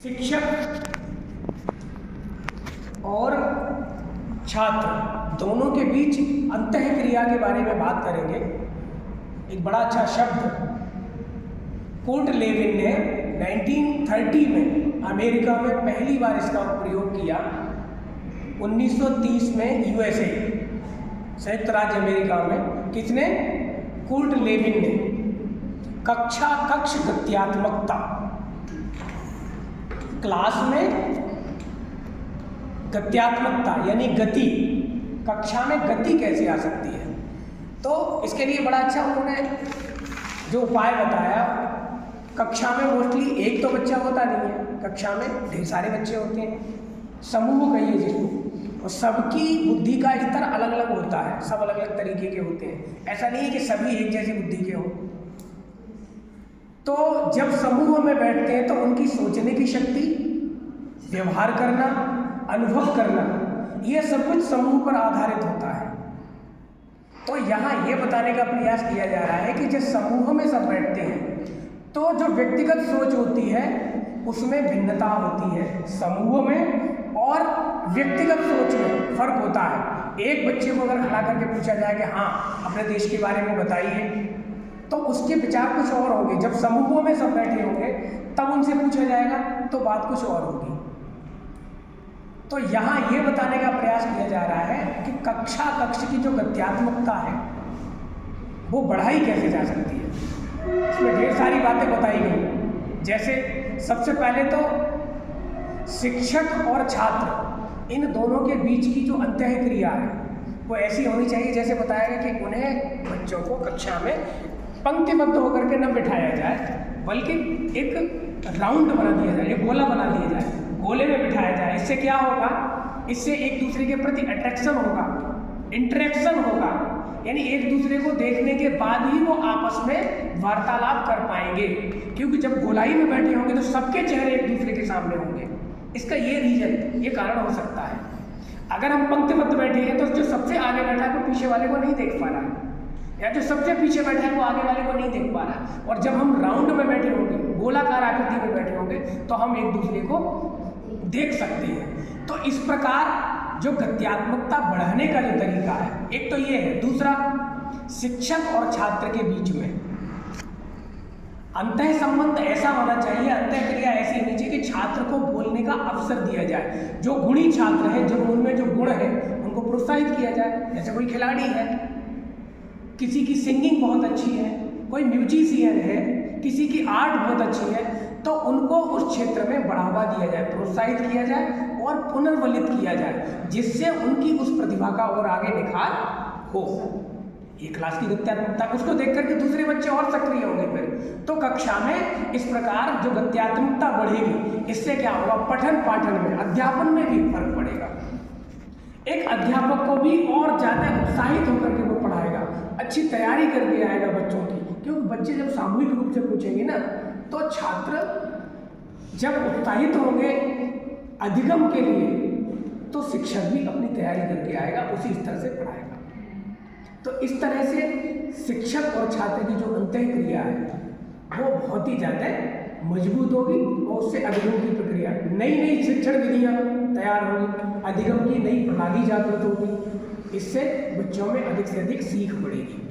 शिक्षक और छात्र दोनों के बीच अंतःक्रिया के बारे में बात करेंगे। एक बड़ा अच्छा शब्द कुर्ट लेविन ने 1930 में अमेरिका में पहली बार इसका प्रयोग किया। 1930 में यूएसए संयुक्त राज्य अमेरिका में किसने? कुर्ट लेविन ने। कक्ष गत्यात्मकता, क्लास में गत्यात्मकता यानी गति, कक्षा में गति कैसे आ सकती है। तो इसके लिए बड़ा अच्छा उन्होंने जो उपाय बताया। कक्षा में मोस्टली एक तो बच्चा होता नहीं है, कक्षा में ढेर सारे बच्चे होते हैं, समूह कहिए जिसको, और सबकी बुद्धि का स्तर अलग अलग होता है, सब अलग अलग तरीके के होते हैं। ऐसा नहीं है कि सभी एक जैसी बुद्धि के हों। तो जब समूह में बैठते हैं तो उनकी सोचने की शक्ति, व्यवहार करना, अनुभव करना, यह सब कुछ समूह पर आधारित होता है। तो यहाँ ये बताने का प्रयास किया जा रहा है कि जब समूह में सब बैठते हैं तो जो व्यक्तिगत सोच होती है उसमें भिन्नता होती है, समूह में और व्यक्तिगत सोच में फर्क होता है। एक बच्चे को अगर खड़ा करके पूछा जाए कि हाँ अपने देश के बारे में बताइए, तो उसके विचार कुछ और होंगे। जब समूहों में सब बैठे होंगे तब उनसे पूछा जाएगा तो बात कुछ और होगी। तो यहाँ ये बताने का प्रयास किया जा रहा है कि कक्ष की जो गत्यात्मकता है वो बढ़ाई कैसे जा सकती है। इसमें ढेर सारी बातें बताई गई। जैसे सबसे पहले तो शिक्षक और छात्र इन दोनों के बीच की जो अंतःक्रिया है वो ऐसी होनी चाहिए, जैसे बताया गया कि उन्हें बच्चों को कक्षा में पंक्तिबद्ध होकर के न बिठाया जाए, बल्कि एक राउंड बना दिया जाए, एक गोला बना दिया जाए, गोले में बिठाया जाए। इससे क्या होगा? इससे एक दूसरे के प्रति अट्रैक्शन होगा, इंटरेक्शन होगा, यानी एक दूसरे को देखने के बाद ही वो आपस में वार्तालाप कर पाएंगे। क्योंकि जब गोलाई में बैठे होंगे तो सबके चेहरे एक दूसरे के सामने होंगे। इसका ये रीजन, ये कारण हो सकता है। अगर हम पंक्तिबद्ध बैठे हैं तो जो सबसे आगे बैठा है वो पीछे वाले को नहीं देख पा रहा है, या जो सबसे पीछे बैठा है वो आगे वाले को नहीं देख पा रहा है। और जब हम राउंड में बैठे होंगे, गोलाकार आकृति में बैठे होंगे, तो हम एक दूसरे को देख सकते हैं। तो इस प्रकार जो गत्यात्मकता बढ़ाने का जो तरीका है, एक तो ये है। दूसरा, शिक्षक और छात्र के बीच में अंतः संबंध ऐसा होना चाहिए, अंतःक्रिया ऐसी होनी चाहिए कि छात्र को बोलने का अवसर दिया जाए। जो गुणी छात्र है, जो उनमें जो गुण है उनको प्रोत्साहित किया जाए। जैसे कोई खिलाड़ी है, किसी की सिंगिंग बहुत अच्छी है, कोई म्यूजिशियन है, किसी की आर्ट बहुत अच्छी है, तो उनको उस क्षेत्र में बढ़ावा दिया जाए, प्रोत्साहित किया जाए और पुनर्वलित किया जाए, जिससे उनकी उस प्रतिभा का और आगे निखार हो। ये क्लास की गत्यात्मकता, उसको देख करके दूसरे बच्चे और सक्रिय होंगे। फिर तो कक्षा में इस प्रकार जो गत्यात्मकता बढ़ेगी, इससे क्या होगा? पठन पाठन में, अध्यापन में भी फर्क पड़ेगा। एक अध्यापक को भी और ज़्यादा उत्साहित होकर के वो पढ़ाएगा, अच्छी तैयारी करके आएगा बच्चों की। क्योंकि बच्चे जब सामूहिक रूप से पूछेंगे ना, तो छात्र जब उत्साहित होंगे अधिगम के लिए, तो शिक्षक भी अपनी तैयारी करके आएगा, उसी स्तर से पढ़ाएगा। तो इस तरह से शिक्षक और छात्र की जो अंतःक्रिया है वो बहुत ही ज़्यादा मजबूत होगी और उससे अधिगम की प्रक्रिया, नई शिक्षण विधियाँ तैयार होगी, अधिगम की नई प्रणाली जागृत होगी। इससे बच्चों में अधिक से अधिक सीख बढ़ेगी।